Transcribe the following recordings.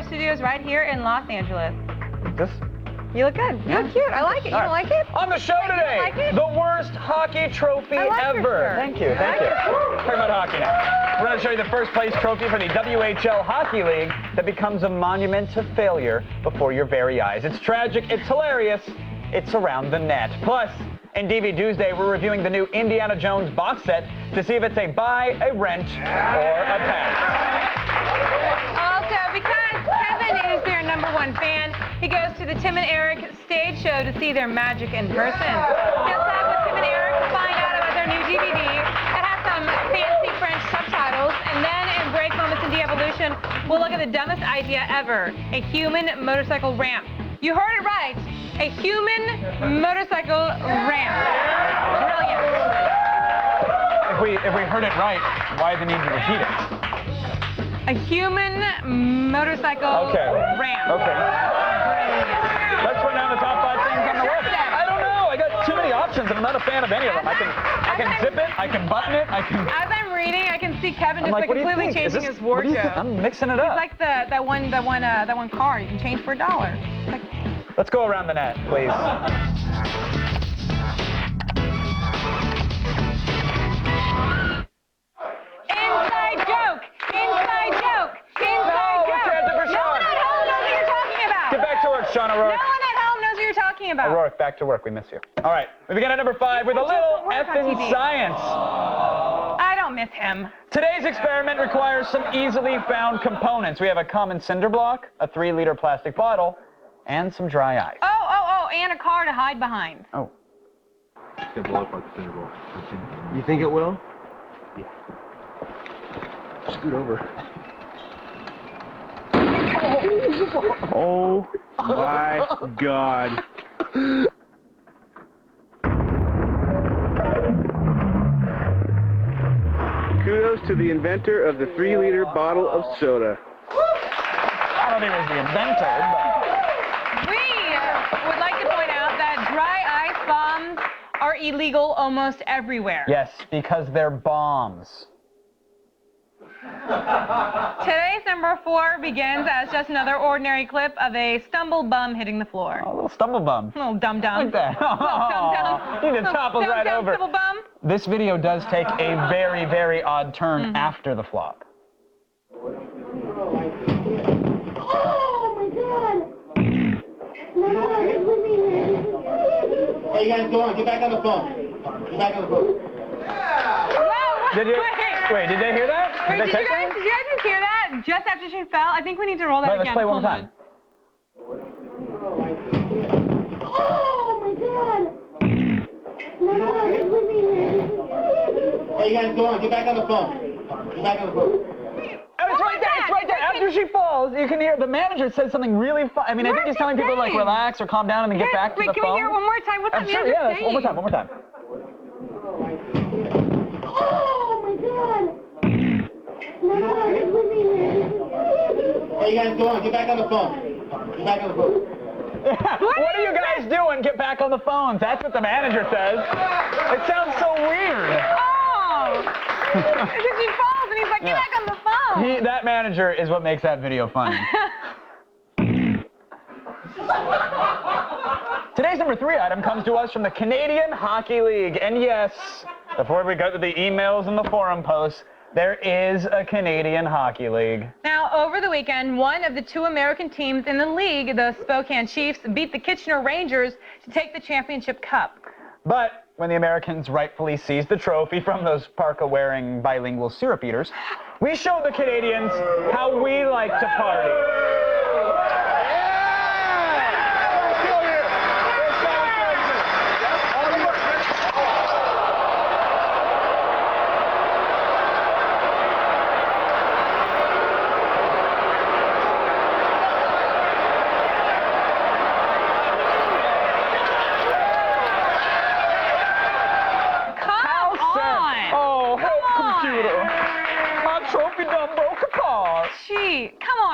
Studios right here in Los Angeles. You look good. You look cute. I like it. You don't like it? On the show today, like it? the worst hockey trophy ever. Thank you. Talking about hockey now. We're going to show you the first place trophy for the WHL Hockey League that becomes a monument to failure before your very eyes. It's tragic. It's hilarious. It's around the net. Plus, in DV Tuesday, we're reviewing the new Indiana Jones box set to see if it's a buy, a rent, or a pass. Is their #1 fan. He goes to the Tim and Eric stage show to see their magic in person. He'll talk with Tim and Eric to find out about their new DVD. It has some fancy French subtitles. And then in Break Moments in De-Evolution, we'll look at the dumbest idea ever, a human motorcycle ramp. You heard it right, a human motorcycle ramp. Brilliant. If we heard it right, why the need to repeat it? A human motorcycle ramp. Okay. Let's run down the top 5 things on the list. I don't know. I got too many options, and I'm not a fan of any of them. I can zip it. I can button it. As I'm reading, I can see Kevin just completely changing his wardrobe. I'm mixing it up. It's like that one car you can change for $1. Let's go around the net, please. Inside joke. Get back to work, Sean O'Rourke. No one at home knows what you're talking about. O'Rourke, back to work. We miss you. All right, we begin at #5 with a little effing science. I don't miss him. Today's experiment requires some easily found components. We have a common cinder block, a 3-liter plastic bottle, and some dry ice. Oh, and a car to hide behind. Oh. It's gonna blow up like the cinder block. You think it will? Yeah. Scoot over. Oh my God. Kudos to the inventor of the 3-liter bottle of soda. I don't think it was the inventor, but... We would like to point out that dry ice bombs are illegal almost everywhere. Yes, because they're bombs. Today's #4 begins as just another ordinary clip of a stumble bum hitting the floor. Oh, a little stumble bum. A little dum-dum. Like that. Dum-dum. He just topples right over. Stumble bum. This video does take a very, very odd turn after the flop. Oh my God! Hey, you guys, go on. Get back on the phone. Get back on the phone. Wait, did they hear that? Wait, did you guys just hear that? Just after she fell? I think we need to roll that again. Let's play one more time. Oh my God! Hey, you guys, go on. Get back on the phone. Get back on the phone. It's right there. It's right there. After she falls, you can hear the manager says something really fun. I mean, I think he's telling people to like relax or calm down and then get back to the phone. Can we hear it one more time? What's that manager saying? One more time. Oh my God! Hey, you guys, go on. Get back on the phone. Get back on the phone. What are you guys doing? Get back on the phones. That's what the manager says. It sounds so weird. Oh! Because she falls and he's like, get back on the phone. That manager is what makes that video funny. Today's #3 item comes to us from the Canadian Hockey League. And yes, before we go to the emails and the forum posts, there is a Canadian Hockey League. Now, over the weekend, one of the 2 American teams in the league, the Spokane Chiefs, beat the Kitchener Rangers to take the championship cup. But when the Americans rightfully seized the trophy from those parka-wearing bilingual syrup eaters, we showed the Canadians how we like to party.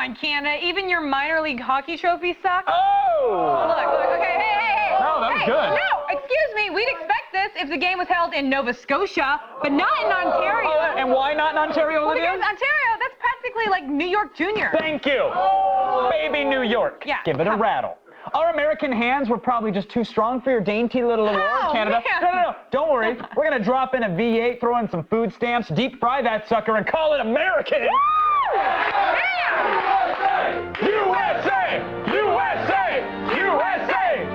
on, Canada. Even your minor league hockey trophy sucks. Oh! Look, okay, hey. No, that was good. No, excuse me. We'd expect this if the game was held in Nova Scotia, but not in Ontario. Oh, and why not in Ontario, Well, Olivia? because Ontario, that's practically like New York Junior. Thank you. Baby New York. Yeah. Give it a rattle. Our American hands were probably just too strong for your dainty little award, Canada. Man. No. Don't worry. We're going to drop in a V8, throw in some food stamps, deep fry that sucker, and call it American. USA! USA! USA!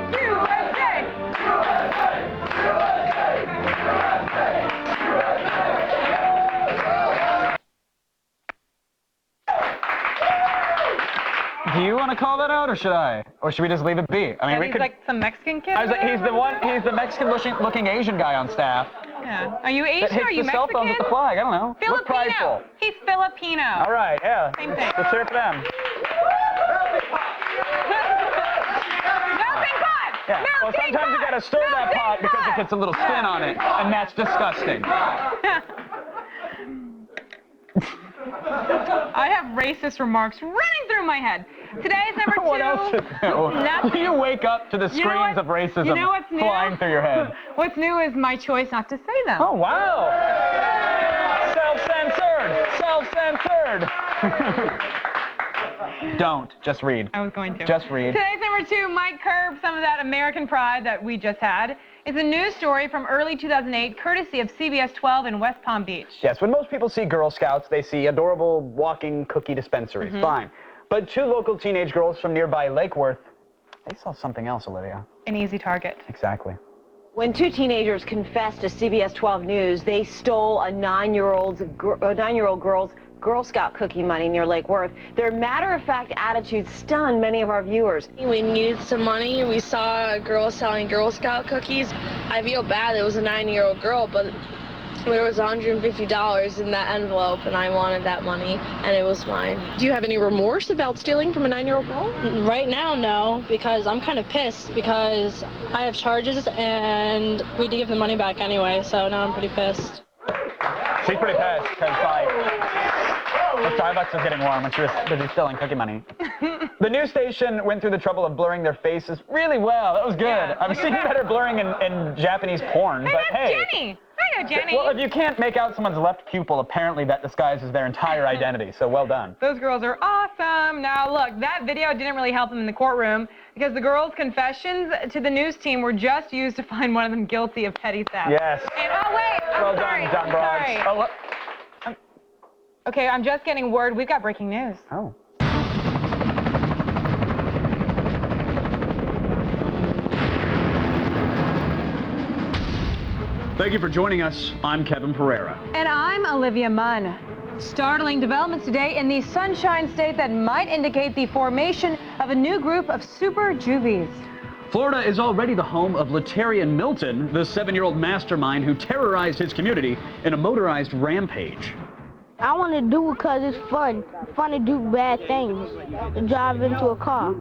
Do you want to call that out, or should I? Or should we just leave it be? I mean, we He's could. like some Mexican kid. I was like, he's the Mexican-looking Asian guy on staff. Yeah. Are you That Asian? hits Are you the cell phones with Mexican? the flag. I don't know. Look Filipino. prideful. He's Filipino. All right, yeah. Same thing. Let's hear it for them. Melting pot! Yeah. Well, Melting sometimes you pot! gotta stir that Melting pot because it gets a little spin on it, and that's disgusting. I have racist remarks running through my head. Today's number 2. What else is new? Nothing. You wake up to the You know screens what- of racism you know what's new? flying through your head. What's new is my choice not to say them. Oh, wow. Self-censored. Don't. Just read. I was going to. Just read. Today's number 2 might curb some of that American pride that we just had. It's a news story from early 2008, courtesy of CBS 12 in West Palm Beach. Yes, when most people see Girl Scouts, they see adorable walking cookie dispensaries. Fine. But 2 local teenage girls from nearby Lake Worth, they saw something else, Olivia. An easy target. Exactly. When 2 teenagers confessed to CBS 12 News, they stole a 9-year-old girl's Girl Scout cookie money near Lake Worth. Their matter-of-fact attitude stunned many of our viewers. We needed some money. We saw a girl selling Girl Scout cookies. I feel bad. It was a 9-year-old girl, but there was $150 in that envelope, and I wanted that money, and it was mine. Do you have any remorse about stealing from a 9-year-old girl? Right now, no, because I'm kind of pissed because I have charges, and we had to give the money back anyway, so now I'm pretty pissed. She's pretty pissed because, like, the Starbucks was getting warm when she was busy stealing cookie money. The news station went through the trouble of blurring their faces really well. That was good. Yeah, I've seen better blurring in Japanese porn, Hey, but that's hey. Jenny. I know Jenny. Well, if you can't make out someone's left pupil, apparently that disguises their entire identity, so well done. Those girls are awesome. Now, look, that video didn't really help them in the courtroom because the girls' confessions to the news team were just used to find one of them guilty of petty theft. Yes. And, oh, wait. Well sorry. done, dumb broads. Sorry. Oh, what? Okay, I'm just getting word. We've got breaking news. Oh. Thank you for joining us. I'm Kevin Pereira. And I'm Olivia Munn. Startling developments today in the Sunshine State that might indicate the formation of a new group of super juvies. Florida is already the home of Latarian Milton, the 7-year-old mastermind who terrorized his community in a motorized rampage. I want to do it because it's fun. Fun to do bad things. To drive into a car.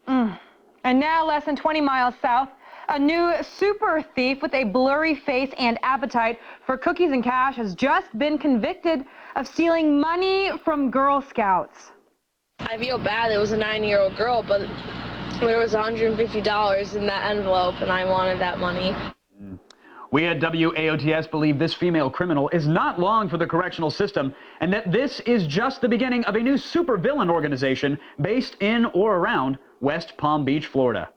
And now, less than 20 miles south, a new super thief with a blurry face and appetite for cookies and cash has just been convicted of stealing money from Girl Scouts. I feel bad. It was a 9-year-old girl, but there was $150 in that envelope, and I wanted that money. We at WAOTS believe this female criminal is not long for the correctional system and that this is just the beginning of a new supervillain organization based in or around West Palm Beach, Florida.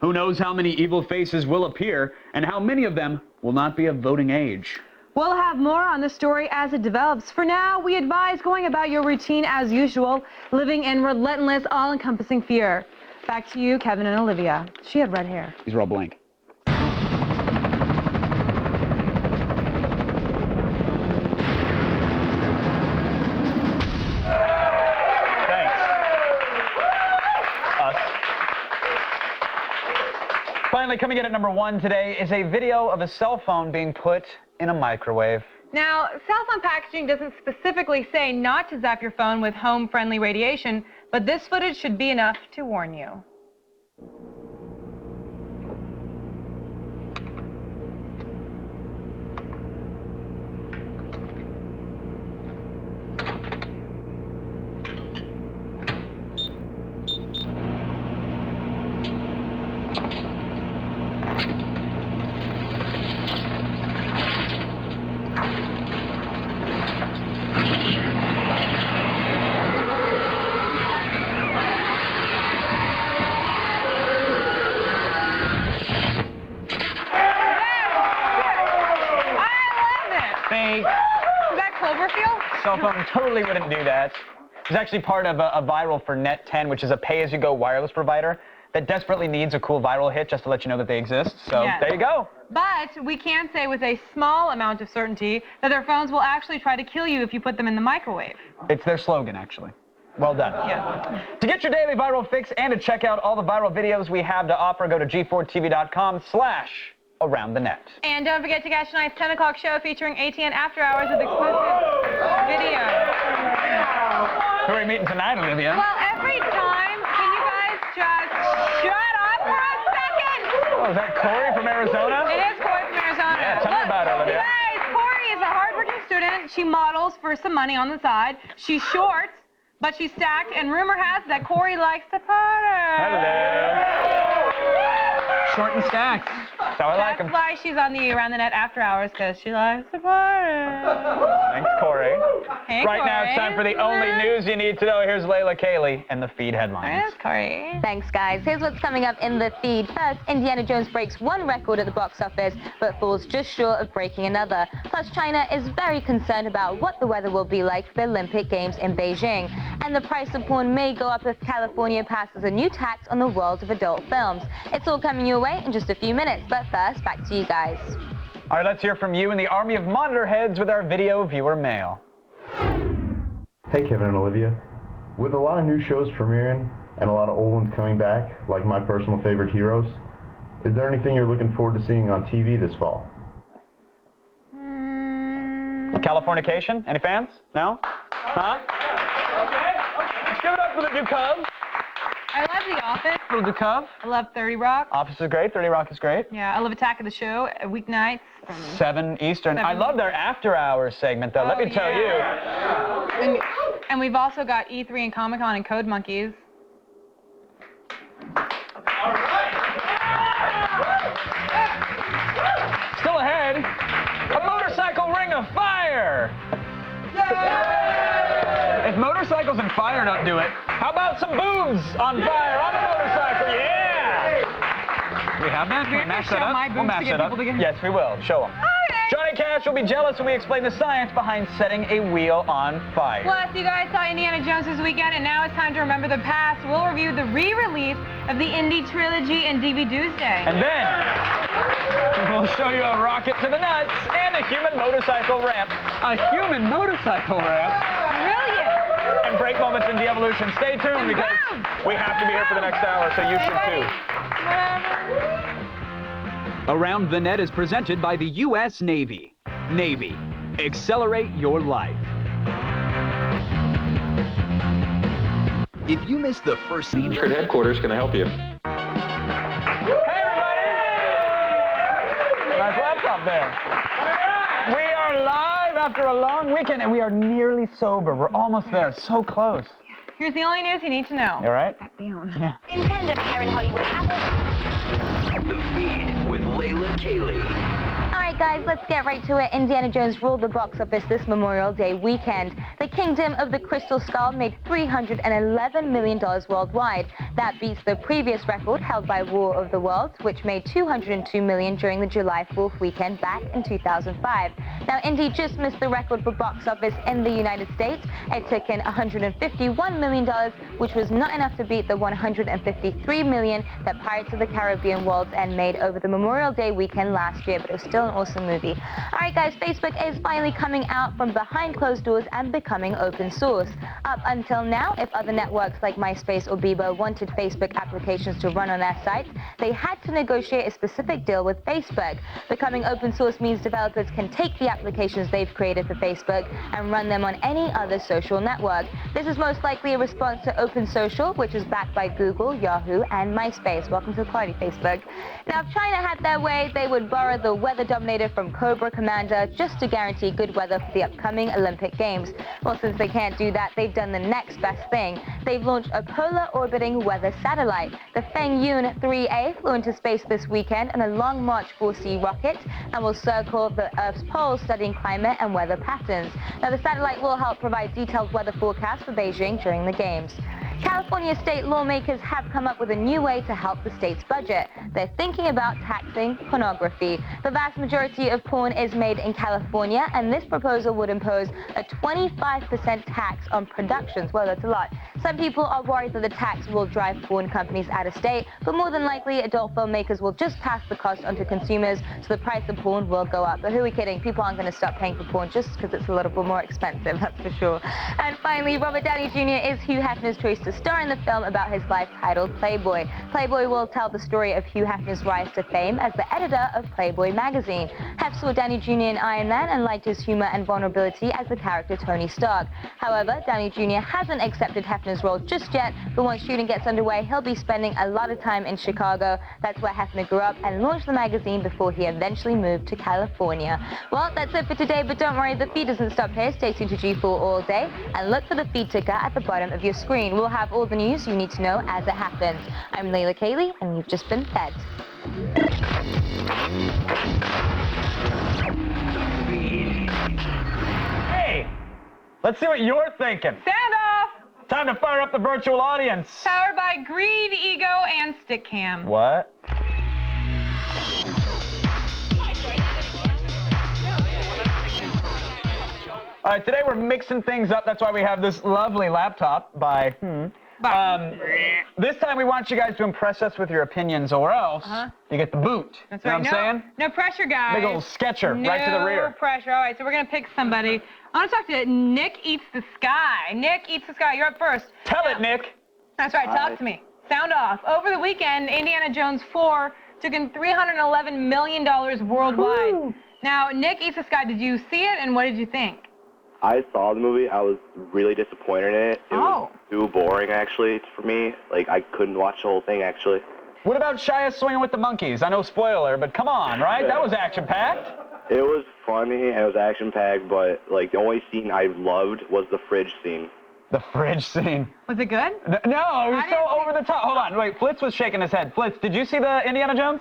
Who knows how many evil faces will appear and how many of them will not be of voting age. We'll have more on the story as it develops. For now, we advise going about your routine as usual, living in relentless, all-encompassing fear. Back to you, Kevin and Olivia. She had red hair. These are all blank. Finally, coming in at number 1 today is a video of a cell phone being put in a microwave. Now, cell phone packaging doesn't specifically say not to zap your phone with home-friendly radiation, but this footage should be enough to warn you. feel? Cell phone totally wouldn't do that. It's actually part of a viral for Net10, which is a pay-as-you-go wireless provider that desperately needs a cool viral hit just to let you know that they exist. So Yes. there you go. But we can say with a small amount of certainty that their phones will actually try to kill you if you put them in the microwave. It's their slogan, actually. Well done. Yeah. To get your daily viral fix and to check out all the viral videos we have to offer, go to g4tv.com/aroundthenet. And don't forget to catch tonight's 10 o'clock show featuring ATN After Hours with exclusive video. Who are we meeting tonight, Olivia? Well, every time, can you guys just shut up for a second? Oh, is that Corey from Arizona? It is Corey from Arizona. Yeah, tell me about her, Olivia. Guys, Corey is a hardworking student. She models for some money on the side. She's short, but she's stacked, and rumor has that Corey likes to party. Hello. Short and stacked. That's how I like them. That's why she's on the Around the Net After Hours, because she likes to party. Thanks, Corey. Hey, Right now, it's time for the only news you need to know. Here's Layla Cayley and the feed headlines. There's Corey. Thanks, guys. Here's what's coming up in the feed. First, Indiana Jones breaks one record at the box office, but falls just short of breaking another. Plus, China is very concerned about what the weather will be like for the Olympic Games in Beijing. And the price of porn may go up if California passes a new tax on the world of adult films. It's all coming your way in just a few minutes, but first, back to you guys. All right, let's hear from you in the army of monitor heads with our video viewer mail. Hey Kevin and Olivia. With a lot of new shows premiering and a lot of old ones coming back, like my personal favorite heroes, is there anything you're looking forward to seeing on TV this fall? Californication? Any fans? No? Huh? Okay. Let's give it up for the new Cub. I love The Office. For the Cub. I love 30 Rock. Office is great. 30 Rock is great. Yeah, I love Attack of the Show, weeknights. 7 Eastern. 7. I love their after hours segment, though. Let me tell you. And we've also got E3 and Comic-Con and Code Monkeys. Still ahead, a motorcycle ring of fire. If motorcycles and fire don't do it, how about some boobs on fire on a motorcycle? Yeah! Do we have that? Can we match that up? We'll match that up. Yes, we will. Show them. Johnny Cash will be jealous when we explain the science behind setting a wheel on fire. Plus, you guys saw Indiana Jones this weekend, and now it's time to remember the past. We'll review the re-release of the Indy trilogy and DB Doomsday. And then we'll show you a rocket to the nuts and a human motorcycle ramp. A human motorcycle ramp? Brilliant! And break moments in de-evolution. Stay tuned because we have to be here for the next hour, so you should too. Around the Net is presented by the U.S. Navy. Navy, accelerate your life. If you missed the first scene... Secret headquarters, can I help you? Hey, everybody! Nice laptop there. We are live after a long weekend, and we are nearly sober. We're almost there. So close. Here's the only news you need to know. You all right? Yeah. Nintendo here in Hollywood. The feed with Layla Cayley. All right, guys, let's get right to it. Indiana Jones ruled the box office this Memorial Day weekend. The Kingdom of the Crystal Skull made $311 million worldwide. That beats the previous record held by War of the Worlds, which made $202 million during the July 4th weekend back in 2005. Now, Indy just missed the record for box office in the United States. It took in $151 million, which was not enough to beat the $153 million that Pirates of the Caribbean World's End made over the Memorial Day weekend last year, but it was still an awesome movie. All right, guys, Facebook is finally coming out from behind closed doors and becoming open source. Up until now, if other networks like MySpace or Bebo wanted Facebook applications to run on their sites, they had to negotiate a specific deal with Facebook. Becoming open source means developers can take the applications they've created for Facebook and run them on any other social network. This is most likely a response to Open Social, which is backed by Google, Yahoo, and MySpace. Welcome to the party, Facebook. Now, if China had their way, they would borrow the weather dominator from Cobra Commander just to guarantee good weather for the upcoming Olympic Games. Well, since they can't do that, they've done the next best thing. They've launched a polar orbiting weather satellite. The Fengyun 3A flew into space this weekend on a Long March 4C rocket and will circle the Earth's poles, studying climate and weather patterns. Now, the satellite will help provide detailed weather forecasts for Beijing during the Games. California state lawmakers have come up with a new way to help the state's budget. They're thinking about taxing pornography. The vast majority of porn is made in California, and this proposal would impose a 25% tax on productions. Well, that's a lot. Some people are worried that the tax will drive porn companies out of state, but more than likely, adult filmmakers will just pass the cost onto consumers, so the price of porn will go up. But who are we kidding? People aren't going to stop paying for porn just because it's a little bit more expensive, that's for sure. And finally, Robert Downey Jr. is Hugh Hefner's choice to star in the film about his life titled Playboy. Playboy will tell the story of Hugh Hefner's rise to fame as the editor of Playboy magazine. Hef saw Downey Jr. in Iron Man and liked his humor and vulnerability as the character Tony Stark. However, Downey Jr. hasn't accepted Hefner's role just yet, but once shooting gets underway, he'll be spending a lot of time in Chicago. That's where Hefner grew up and launched the magazine before he eventually moved to California. Well, that's it for today, but don't worry, the feed doesn't stop here. Stay tuned to G4 all day and look for the feed ticker at the bottom of your screen. We'll have all the news you need to know as it happens. I'm Layla Cayley, and you've just been fed. Hey, let's see what you're thinking. Stand off! Time to fire up the virtual audience. Powered by Greed, Ego, and Stickcam. What? All right, today we're mixing things up. That's why we have this lovely laptop by this time we want you guys to impress us with your opinions, or else you get the boot. That's you know right. what I'm saying? No pressure, guys. Big old sketcher right to the rear. No pressure. All right, so we're going to pick somebody. I want to talk to Nick Eats the Sky. Nick Eats the Sky, you're up first. Tell it, Nick. That's right, talk to me. Sound off. Over the weekend, Indiana Jones 4 took in $311 million worldwide. Woo. Now, Nick Eats the Sky, did you see it, and what did you think? I saw the movie. I was really disappointed in it. It was too boring, actually, for me. Like, I couldn't watch the whole thing, actually. What about Shia swinging with the monkeys? I know spoiler, but come on, right? That was action-packed. It was funny and it was action-packed, but, like, the only scene I loved was the fridge scene. The fridge scene. Was it good? No, it was so over the top. Hold on, wait, Flitz was shaking his head. Flitz, did you see the Indiana Jones?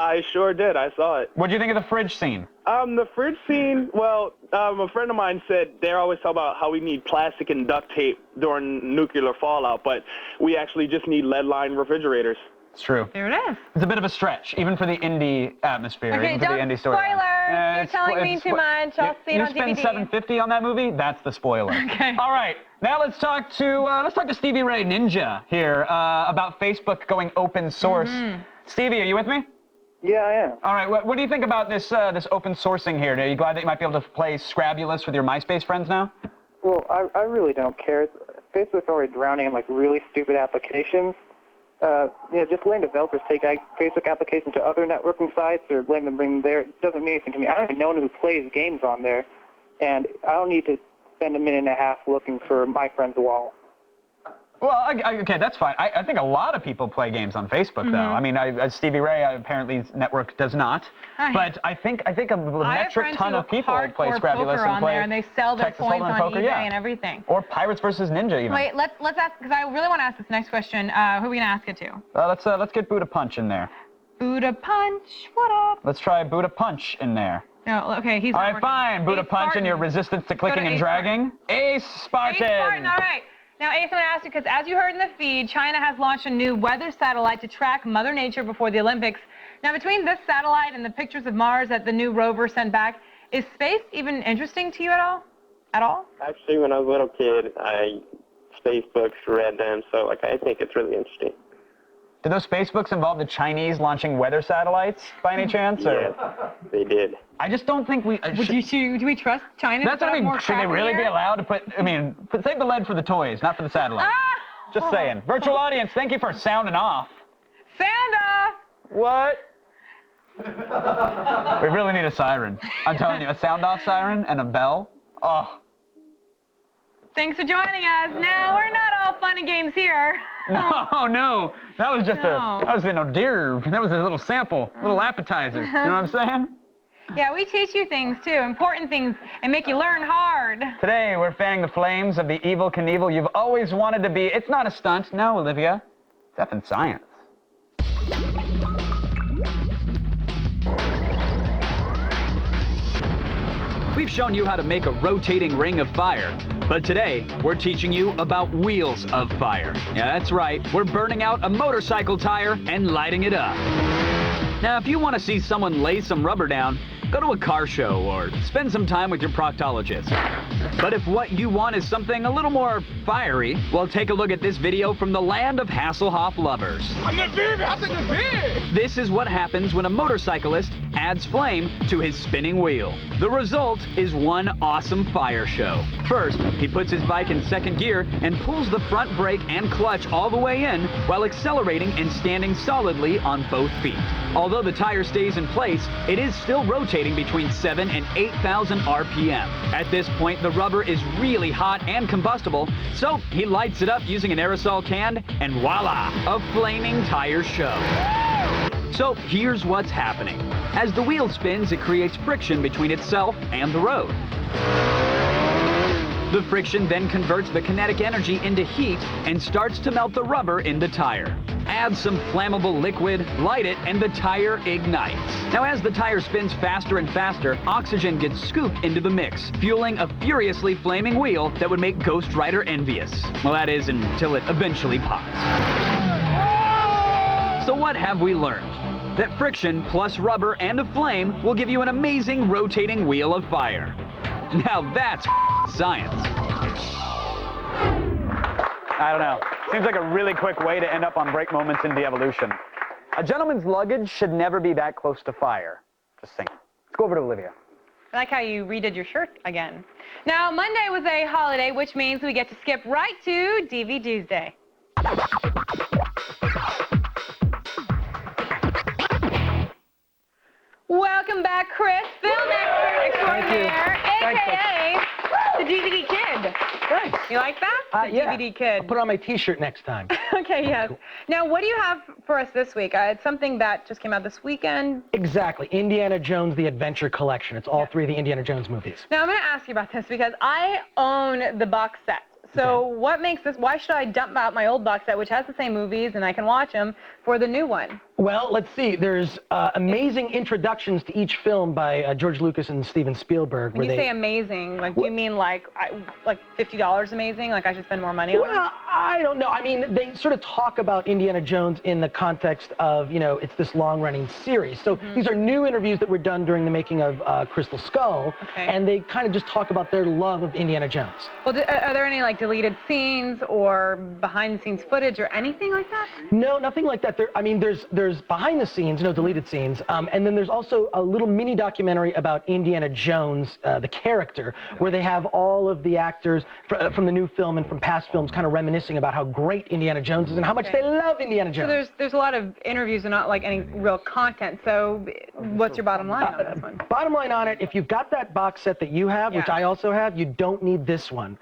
I sure did. I saw it. What'd you think of the fridge scene? The fridge scene, well, a friend of mine said they're always talking about how we need plastic and duct tape during nuclear fallout, but we actually just need lead-lined refrigerators. It's true. There it is. It's a bit of a stretch, even for the indie atmosphere. Okay, even for the indie story. Spoiler! You're telling me too much. I'll see it on DVD. You spend $750 on that movie? That's the spoiler. Okay. All right. Now let's talk to Stevie Ray Ninja here about Facebook going open source. Stevie, are you with me? Yeah, I am. All right. What do you think about this open sourcing here? Are you glad that you might be able to play Scrabulous with your MySpace friends now? Well, I really don't care. Facebook's already drowning in, like, really stupid applications. Just letting developers take Facebook applications to other networking sites or letting them bring them there doesn't mean anything to me. I don't even know who plays games on there, and I don't need to spend a minute and a half looking for my friend's wall. Well, okay, that's fine. I think a lot of people play games on Facebook, though. I mean, Stevie Ray, apparently his network does not. But I think a metric ton of people play Scrabulous and play there, and they sell their Texas points Hold'em on poker, eBay and everything. Or Pirates versus Ninja, even. Wait, let's ask, because I really want to ask this next question. Who are we going to ask it to? Let's get Buddha Punch in there. Buddha Punch, what up? Let's try Buddha Punch in there. No, okay, he's all right, fine. Buddha Punch and your resistance to clicking and dragging. Ace Spartan. Ace Spartan, all right. Now, Ace, I'm going to ask you, because as you heard in the feed, China has launched a new weather satellite to track Mother Nature before the Olympics. Now, between this satellite and the pictures of Mars that the new rover sent back, is space even interesting to you at all? Actually, when I was a little kid, I space books, read them, so I think it's really interesting. Did those space books involve the Chinese launching weather satellites by any chance? Yes, they did. I just don't think we... do we trust China? That's what I mean. Should they really be allowed to save the lead for the toys, not for the satellite. Just saying. Virtual audience, thank you for sounding off. Sound off! What? We really need a siren. I'm telling you, a sound off siren and a bell. Oh. Thanks for joining us. No, we're not all fun and games here. No. That was just that was a little sample, little appetizer. You know what I'm saying? Yeah, we teach you things, too, important things, and make you learn hard. Today, we're fanning the flames of the evil Knievel you've always wanted to be. It's not a stunt. No, Olivia. It's effing science. We've We've shown you how to make a rotating ring of fire, but today we're teaching you about wheels of fire. Yeah, that's right. We're burning out a motorcycle tire and lighting it up. Now, if you want to see someone lay some rubber down, go to a car show or spend some time with your proctologist. But if what you want is something a little more fiery, well, take a look at this video from the land of Hasselhoff lovers. This is what happens when a motorcyclist adds flame to his spinning wheel. The result is one awesome fire show. First, he puts his bike in second gear and pulls the front brake and clutch all the way in while accelerating and standing solidly on both feet. Although the tire stays in place, it is still rotating between 7,000 and 8,000 RPM. At this point, the rubber is really hot and combustible, so he lights it up using an aerosol can, and voila, a flaming tire show. So here's what's happening. As the wheel spins, it creates friction between itself and the road. The friction then converts the kinetic energy into heat and starts to melt the rubber in the tire. Add some flammable liquid, light it, and the tire ignites. Now, as the tire spins faster and faster, oxygen gets scooped into the mix, fueling a furiously flaming wheel that would make Ghost Rider envious. Well, that is until it eventually pops. So what have we learned? That friction plus rubber and a flame will give you an amazing rotating wheel of fire. Now that's science. I don't know. Seems like a really quick way to end up on break moments in de-evolution. A gentleman's luggage should never be that close to fire. Just saying. Let's go over to Olivia. I like how you redid your shirt again. Now, Monday was a holiday, which means we get to skip right to DV Tuesday. Welcome back, Chris, film expert extraordinaire, a.k.a. the DVD Kid. Thanks. You like that? The Yeah. DVD Kid. I'll put on my T-shirt next time. Okay, yes. Cool. Now, what do you have for us this week? It's something that just came out this weekend. Exactly. Indiana Jones, The Adventure Collection. It's all three of the Indiana Jones movies. Now, I'm going to ask you about this because I own the box set. So what makes this, why should I dump out my old box set, which has the same movies, and I can watch them, for the new one? Well, let's see. There's amazing introductions to each film by George Lucas and Steven Spielberg. When you say amazing, like, do you mean like $50 amazing? Like I should spend more money on it? Well, I don't know. I mean, they sort of talk about Indiana Jones in the context of, you know, it's this long-running series. So these are new interviews that were done during the making of Crystal Skull, and they kind of just talk about their love of Indiana Jones. Well, are there any, like, deleted scenes or behind-the-scenes footage or anything like that? No, nothing like that. I mean, there's behind the scenes, no deleted scenes, and then there's also a little mini documentary about Indiana Jones, the character, where they have all of the actors from the new film and from past films kind of reminiscing about how great Indiana Jones is and how much they love Indiana Jones. So there's a lot of interviews and not like any real content. So what's your bottom line on this one? Bottom line on it, if you've got that box set that you have, which I also have, you don't need this one.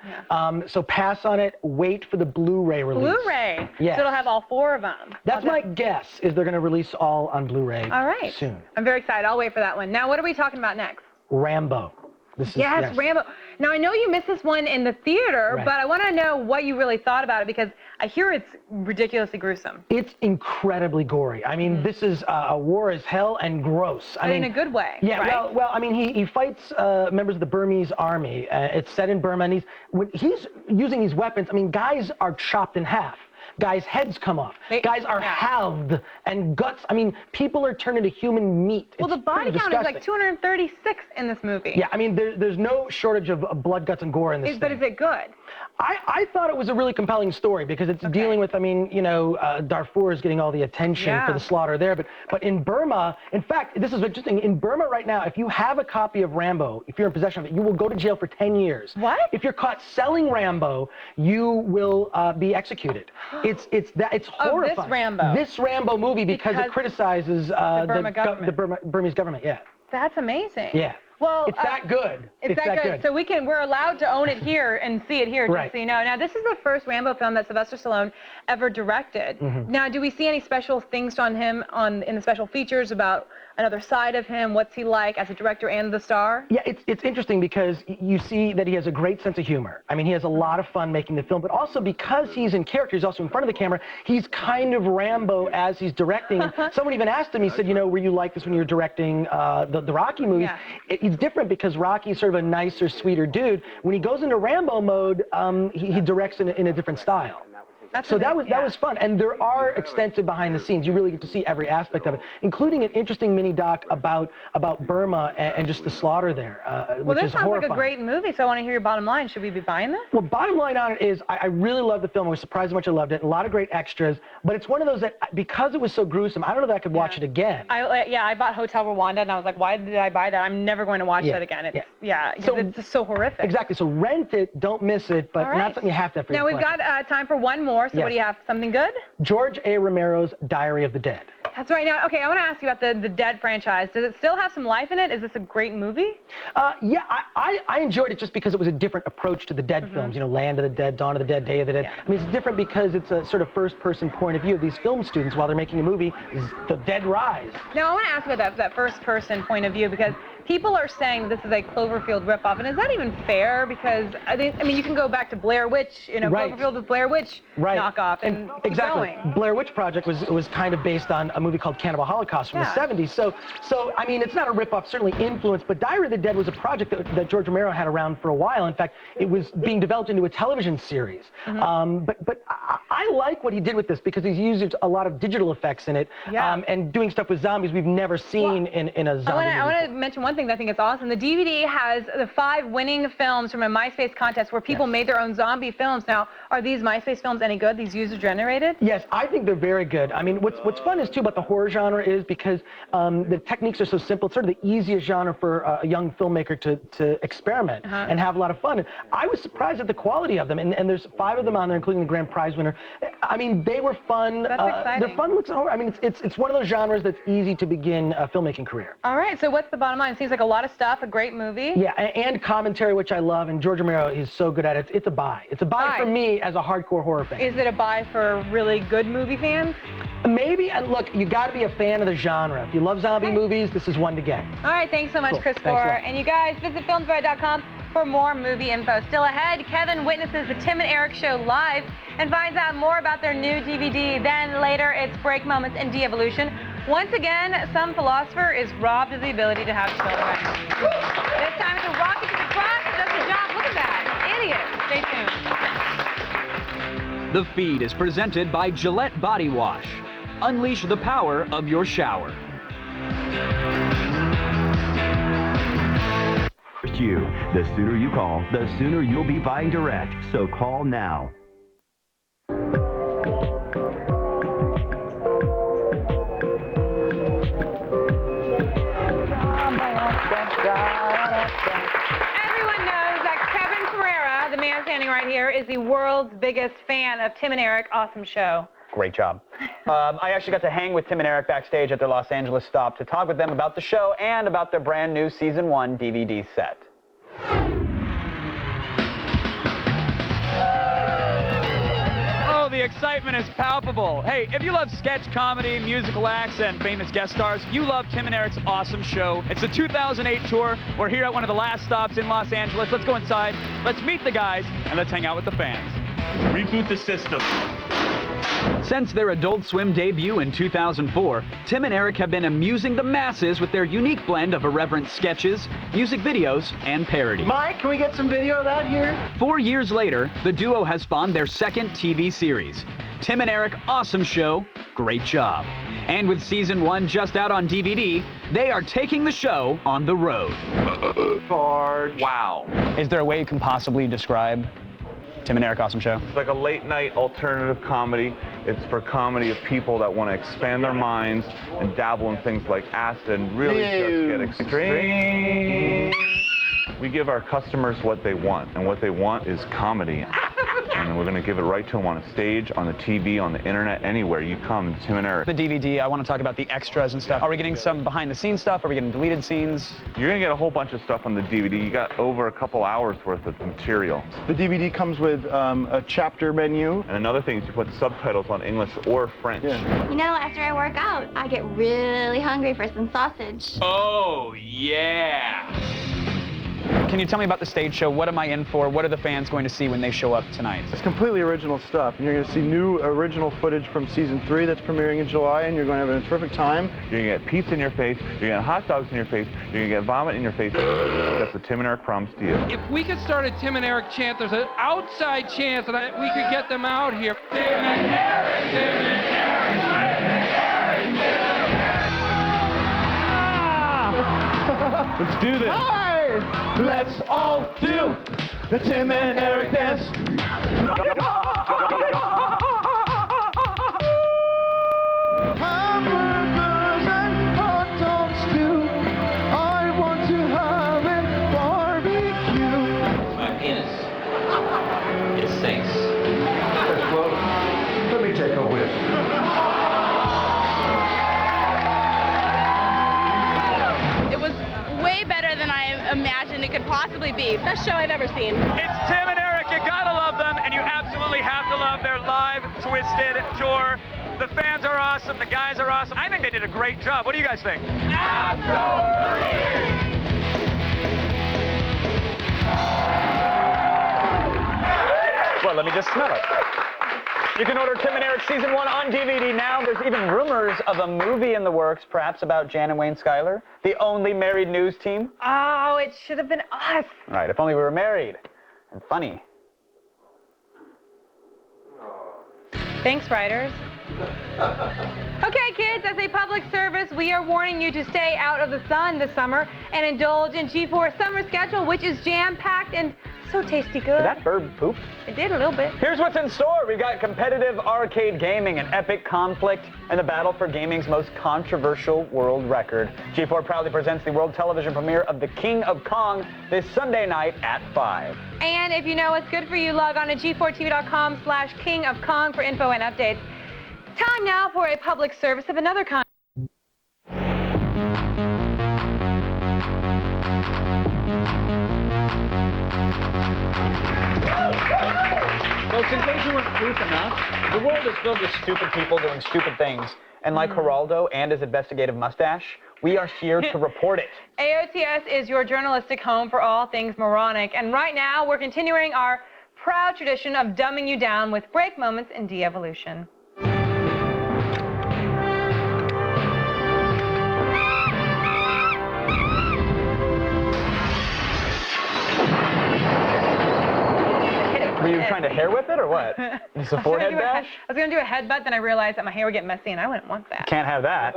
So pass on it, wait for the Blu-ray release. Blu-ray? Yes. So it'll have all four of them. That's my guess, is they're going to release all on Blu-ray soon. I'm very excited. I'll wait for that one. Now, what are we talking about next? Rambo. Yes, Rambo. Now, I know you missed this one in the theater, but I want to know what you really thought about it, because I hear it's ridiculously gruesome. It's incredibly gory. I mean, this is a war as hell and gross. But in a good way, yeah, right? well, I mean, he fights members of the Burmese army. It's set in Burma, and he's using these weapons. I mean, guys are chopped in half. Guys' heads come off. Guys are halved and guts. I mean, people are turned into human meat. Well, the body count is like 236 in this movie. Yeah, I mean, there's no shortage of blood, guts, and gore in this But is it good? I thought it was a really compelling story because it's dealing with, I mean, you know, Darfur is getting all the attention for the slaughter there. But in Burma, in fact, this is interesting. In Burma right now, if you have a copy of Rambo, if you're in possession of it, you will go to jail for 10 years. What? If you're caught selling Rambo, you will be executed. It's horrifying. This Rambo? This Rambo movie because it criticizes the Burmese government, That's amazing. Yeah. Well, it's that good. It's that good. So we're allowed to own it here and see it here, just so you know. Now, this is the first Rambo film that Sylvester Stallone ever directed. Now, do we see any special things on him in the special features about another side of him? What's he like as a director and the star? Yeah, it's interesting because you see that he has a great sense of humor. I mean, he has a lot of fun making the film, but also because he's in character, he's also in front of the camera, he's kind of Rambo as he's directing. Someone even asked him, he said, you know, were you like this when you were directing the Rocky movies? Yeah. It's different because Rocky's sort of a nicer, sweeter dude. When he goes into Rambo mode, he directs in a different style. So that was fun, and there are extensive behind the scenes. You really get to see every aspect of it, including an interesting mini doc about Burma and just the slaughter there, which is horrifying. Well, this sounds like a great movie, so I want to hear your bottom line. Should we be buying this? Well, bottom line on it is I really loved the film. I was surprised how much I loved it. A lot of great extras, but it's one of those that, because it was so gruesome, I don't know that I could watch it again. I bought Hotel Rwanda, and I was like, why did I buy that? I'm never going to watch that again. It's just so horrific. Exactly. So rent it, don't miss it, but not something you have to have for your Now, we've got time for one more, so what do you have? Something good? George A. Romero's Diary of the Dead. That's right. Now, okay, I want to ask you about the Dead franchise. Does it still have some life in it? Is this a great movie? Yeah, I enjoyed it just because it was a different approach to the Dead films. You know, Land of the Dead, Dawn of the Dead, Day of the Dead. Yeah. I mean, it's different because it's a sort of first-person point of view of these film students while they're making a movie. The Dead rise. Now, I want to ask about that first-person point of view because people are saying this is a Cloverfield ripoff, and is that even fair? Because I mean, you can go back to Blair Witch, you know, Cloverfield was Blair Witch knockoff, and exactly. Blair Witch Project was kind of based on a movie called Cannibal Holocaust from the 70s. So I mean, it's not a ripoff, certainly influenced, but Diary of the Dead was a project that George Romero had around for a while. In fact, it was being developed into a television series. But I like what he did with this because he's used a lot of digital effects in it, and doing stuff with zombies we've never seen in a zombie movie. I want to mention one thing that I think is awesome. The DVD has the 5 winning films from a MySpace contest where people made their own zombie films. Now, are these MySpace films any good? These user-generated? Yes, I think they're very good. I mean, what's fun is too about the horror genre is because the techniques are so simple. It's sort of the easiest genre for a young filmmaker to experiment and have a lot of fun. And I was surprised at the quality of them. And there's 5 of them on there, including the grand prize winner. I mean, they were fun. That's exciting. They're fun. I mean, it's one of those genres that's easy to begin a filmmaking career. All right. So what's the bottom line? It seems like a lot of stuff. A great movie. Yeah, and commentary, which I love. And George Romero is so good at it. It's a buy. It's a buy for me as a hardcore horror fan. Is it a buy for really good movie fans? Maybe. And look, you got to be a fan of the genre. If you love zombie movies, this is one to get. All right. Thanks so much, Chris Flohr. And you guys, visit filmsright.com for more movie info. Still ahead, Kevin witnesses the Tim and Eric Show live and finds out more about their new DVD. Then later, it's Break Moments and De-Evolution. Once again, some philosopher is robbed of the ability to have children. This time it's a rocket to the cross that does the job. Look at that. Idiot. Stay tuned. The feed is presented by Gillette Body Wash. Unleash the power of your shower. The sooner you call, the sooner you'll be buying direct. So call now. Everyone knows that Kevin Pereira, the man standing right here, is the world's biggest fan of Tim and Eric. Awesome show. Great job. I actually got to hang with Tim and Eric backstage at their Los Angeles stop to talk with them about the show and about their brand new Season 1 DVD set. Oh, the excitement is palpable. Hey, if you love sketch comedy, musical acts, and famous guest stars, you love Tim and Eric's awesome show. It's the 2008 tour. We're here at one of the last stops in Los Angeles. Let's go inside, let's meet the guys, and let's hang out with the fans. Reboot the system. Since their Adult Swim debut in 2004, Tim and Eric have been amusing the masses with their unique blend of irreverent sketches, music videos, and parody. Mike, can we get some video of that here? 4 years later, the duo has spawned their second TV series, Tim and Eric Awesome Show, Great Job. And with Season 1 just out on DVD, they are taking the show on the road. Wow. Is there a way you can possibly describe Tim and Eric Awesome Show? It's like a late-night alternative comedy. It's for comedy of people that want to expand their minds and dabble in things like acid and really just get extreme. We give our customers what they want, and what they want is comedy. And and we're going to give it right to them on a stage, on the TV, on the internet, anywhere you come. Tim and Eric. The DVD, I want to talk about the extras and stuff. Are we getting some behind-the-scenes stuff? Are we getting deleted scenes? You're going to get a whole bunch of stuff on the DVD. You got over a couple hours worth of material. The DVD comes with a chapter menu. And another thing is you put subtitles on English or French. You know, after I work out, I get really hungry for some sausage. Oh, yeah. Can you tell me about the stage show? What am I in for? What are the fans going to see when they show up tonight? It's completely original stuff. And you're going to see new original footage from season 3 that's premiering in July, and you're going to have a terrific time. You're going to get pizza in your face, you're going to get hot dogs in your face, you're going to get vomit in your face. That's what Tim and Eric promised to you. If we could start a Tim and Eric chant, there's an outside chance that we could get them out here. Tim and Eric, Tim and Eric, Tim and Eric. Let's do this. Hi! Let's all do the Tim and Eric dance. Hamburgers and hot dogs too. I want to have it barbecue. My penis. It stinks. Well, let me take a whiff. It was way better than I imagined it could possibly be. Best show I've ever seen. It's Tim and Eric. You gotta love them, and you absolutely have to love their live Twisted tour. The fans are awesome. The guys are awesome. I think they did a great job. What do you guys think? Well, let me just smell it. You can order Tim and Eric Season 1 on DVD now. There's even rumors of a movie in the works, perhaps about Jan and Wayne Schuyler, the only married news team. Oh, it should have been us. All right, if only we were married and funny. Thanks, writers. Okay, kids, as a public service, we are warning you to stay out of the sun this summer and indulge in G4's summer schedule, which is jam-packed and so tasty good. Did that bird poop? It did a little bit. Here's what's in store. We've got competitive arcade gaming, an epic conflict, and the battle for gaming's most controversial world record. G4 proudly presents the world television premiere of The King of Kong this Sunday night at 5. And if you know what's good for you, log on to g4tv.com/King of Kong for info and updates. Time now for a public service of another kind. Folks, in case you weren't proof enough, the world is filled with stupid people doing stupid things. And like Geraldo and his investigative mustache, we are here to report it. AOTS is your journalistic home for all things moronic. And right now, we're continuing our proud tradition of dumbing you down with break moments in de-evolution. Were you trying to hair whip it or what? Just a forehead bash? I was going to do a headbutt, then I realized that my hair would get messy and I wouldn't want that. Can't have that.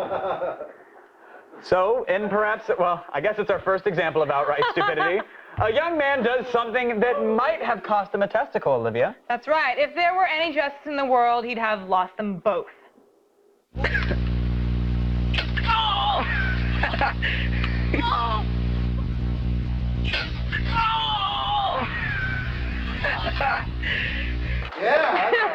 So, in perhaps, well, I guess it's our first example of outright stupidity. A young man does something that might have cost him a testicle, Olivia. That's right. If there were any justice in the world, he'd have lost them both. Yeah.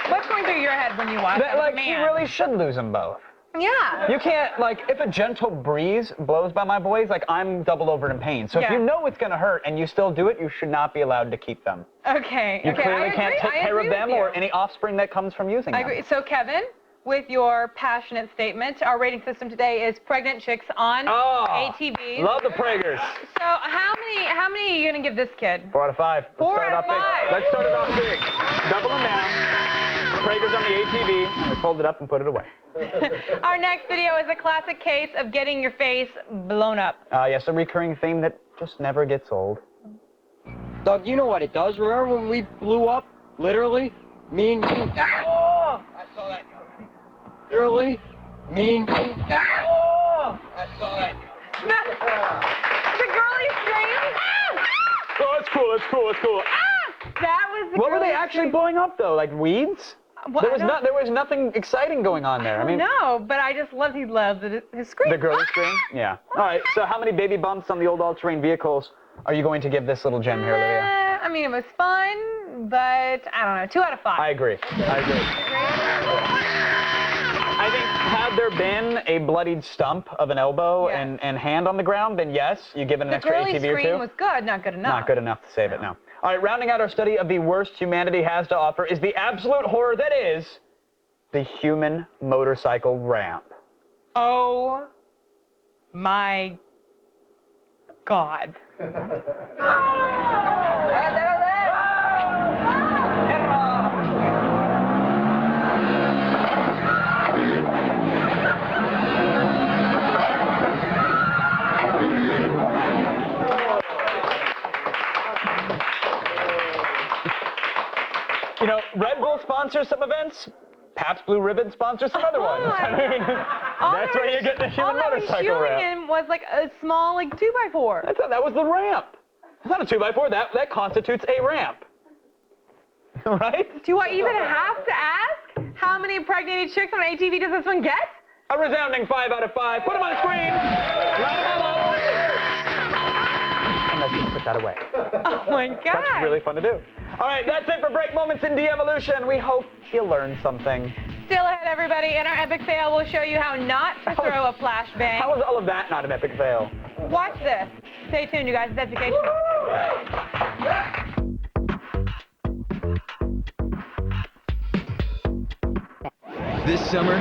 What's going through your head when you watch that? Like, he really should lose them both. Yeah. You can't, like, if a gentle breeze blows by my boys, like, I'm doubled over in pain. So if you know it's going to hurt and you still do it, you should not be allowed to keep them. Okay. You clearly can't take care of them or any offspring that comes from using them. I agree. So, Kevin, with your passionate statement, our rating system today is pregnant chicks on ATVs. Love the Praegers. So, how many are you going to give this kid? 4 out of 5. 4 out of 5. Let's start it off big. Double them down. Praegers on the ATV. Let's hold it up and put it away. Our next video is a classic case of getting your face blown up. Yes, a recurring theme that just never gets old. Doug, you know what it does. Remember when we blew up? Literally? Me and you. Oh! I saw that. Literally? Me and you. Oh! I saw that. The girly scream. Oh, it's cool, it's cool, it's cool. That was the What were they actually blowing up, though? Like weeds? Well, there was nothing exciting going on there. I mean, no, but I just loved his scream. The girly scream? Yeah. All right, so how many baby bumps on the old all-terrain vehicles are you going to give this little gem here, Olivia? I'm mean, it was fun, but I don't know, 2 out of 5. I agree. I think had there been a bloodied stump of an elbow and hand on the ground, then yes, you give it an extra ATV or 2. The girly scream was good, not good enough. Not good enough to save it, no. All right, rounding out our study of the worst humanity has to offer is the absolute horror that is the human motorcycle ramp. Oh my God. You know, Red Bull sponsors some events. Pabst Blue Ribbon sponsors some other ones. I mean, that's where you get the human motorcycle ramp. All was like a small, like 2x4. That was the ramp. It's not a 2x4. That constitutes a ramp. Right? Do I even have to ask? How many impregnated chicks on an ATV does this one get? A resounding 5 out of 5. Put them on the screen. Round them all up. And let's just put that away. Oh my God. That's really fun to do. All right, that's it for Break Moments in De-Evolution. We hope you learned something. Still ahead, everybody. In our epic fail, we'll show you how not to throw a flashbang. How is all of that not an epic fail? Watch this. Stay tuned, you guys. It's education. This summer,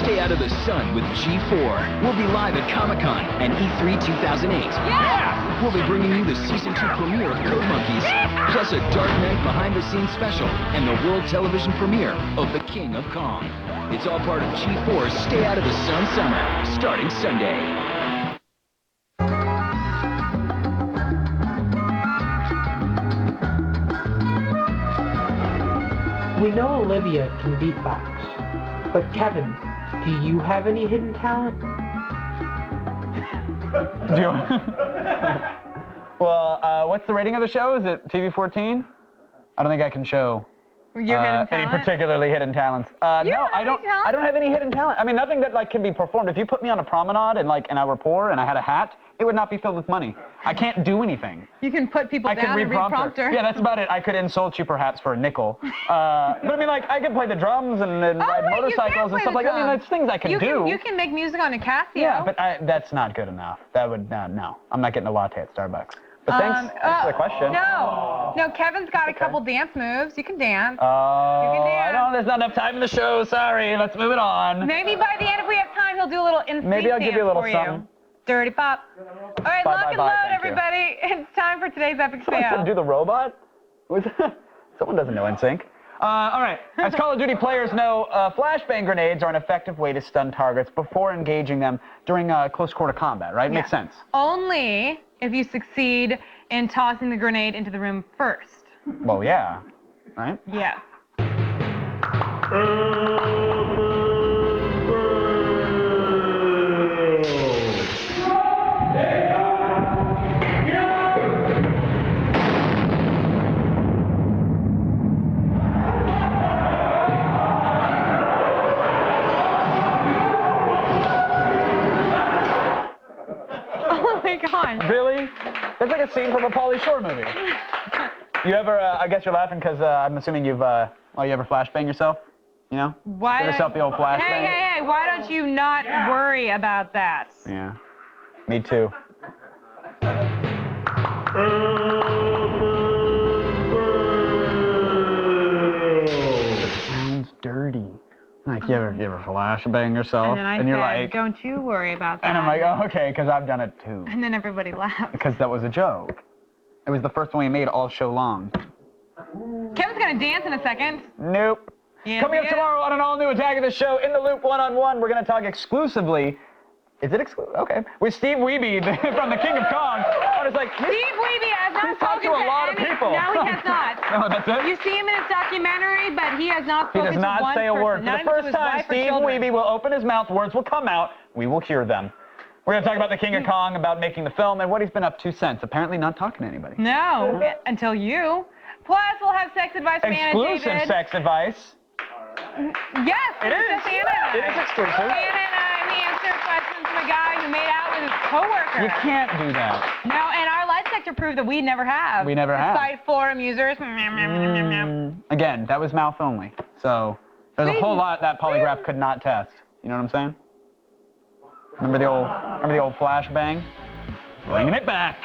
stay out of the sun with G4. We'll be live at Comic-Con and E3 2008. Yeah! We'll be bringing you the Season 2 premiere of Code Monkeys, plus a Dark Knight behind-the-scenes special and the world television premiere of The King of Kong. It's all part of G4's Stay Out of the Sun Summer, starting Sunday. We know Olivia can beatbox. But Kevin, do you have any hidden talent? Well, what's the rating of the show? Is it TV-14? I don't think I can show any particularly hidden talents. No, I don't have any hidden talent. I mean, nothing that like can be performed. If you put me on a promenade and I were poor and I had a hat, it would not be filled with money. I can't do anything. You can put people down and read prompter. Yeah, that's about it. I could insult you perhaps for a nickel. But I mean, like, I could play the drums and ride motorcycles and stuff like that. I mean, that's things I can do. You can make music on a Casio. Yeah, but that's not good enough. That would, no. I'm not getting a latte at Starbucks. But thanks for the question. No, Kevin's got a couple dance moves. You can dance. Oh, you can dance. I don't. There's not enough time in the show. Sorry. Let's move it on. Maybe by the end, if we have time, he'll do a little instinct Maybe I'll give you a little for something. Dirty pop. All right, lock and load, everybody. It's time for today's epic fail. Someone do the robot? Someone doesn't know NSYNC. All right. As Call of Duty players know, flashbang grenades are an effective way to stun targets before engaging them during close quarter combat, right? Yeah. Makes sense. Only if you succeed in tossing the grenade into the room first. Well, yeah. Right? Yeah. Oh my God. Really? That's like a scene from a Pauly Shore movie. You ever, I guess you're laughing because I'm assuming you've, you ever flashbang yourself? You know? Why? Give yourself the old flashbang. Hey, why don't you not worry about that? Yeah. Me too. Sounds dirty. Like you ever flashbang yourself? And then you're said, like, don't you worry about that. and I'm like, oh, okay, because I've done it too. And then everybody laughed. Because that was a joke. It was the first one we made all show long. Kevin's gonna dance in a second. Nope. Yeah, Coming up tomorrow on an all-new Attack of the Show, In the Loop one-on-one, we're going to talk exclusively, is it exclusive? Okay. With Steve Wiebe from The King of Kong. I was like, Steve Wiebe has not he's talked spoken to a lot of people. No, he has not. No, that's it? You see him in his documentary, but he has not He spoken does not to one say a word. person, For the first time, Steve Wiebe will open his mouth, words will come out, we will hear them. We're going to talk about The King of Kong, about making the film, and what he's been up to since. Apparently not talking to anybody. No, until you. Plus, we'll have sex advice from Anna David. Exclusive sex advice. Yes, it is. It is exclusive. Anna and I, he answered questions from a guy who made out with his coworker. You can't do that. No, and our Let's like to prove that we never have. We never have. Despite forum users. Again, that was mouth only. So there's a whole lot that polygraph could not test. You know what I'm saying? Remember the old flashbang? Bringing it back.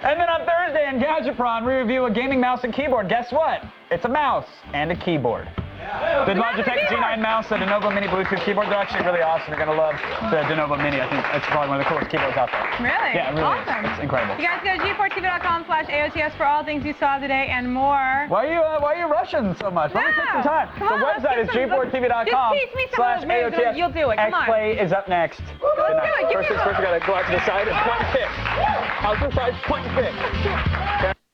And then on Thursday in Gadgetron, we review a gaming mouse and keyboard. Guess what? It's a mouse and a keyboard. The Logitech G9 mouse, the Denovo Mini Bluetooth keyboard, they're actually really awesome. You're going to love the Denovo Mini. I think it's probably one of the coolest keyboards out there. Really? Yeah, it really awesome. is. It's incredible. You guys go to g4tv.com/AOTS for all things you saw today and more. Why are you rushing so much? Why don't we take some time? Come on, the website is g4tv.com. Just teach me some of those moves and you'll do it. Come on. X-Play is up next. Let's do it. First, we got to go out to the side and point and pick. Out to the side, point and pick. Okay?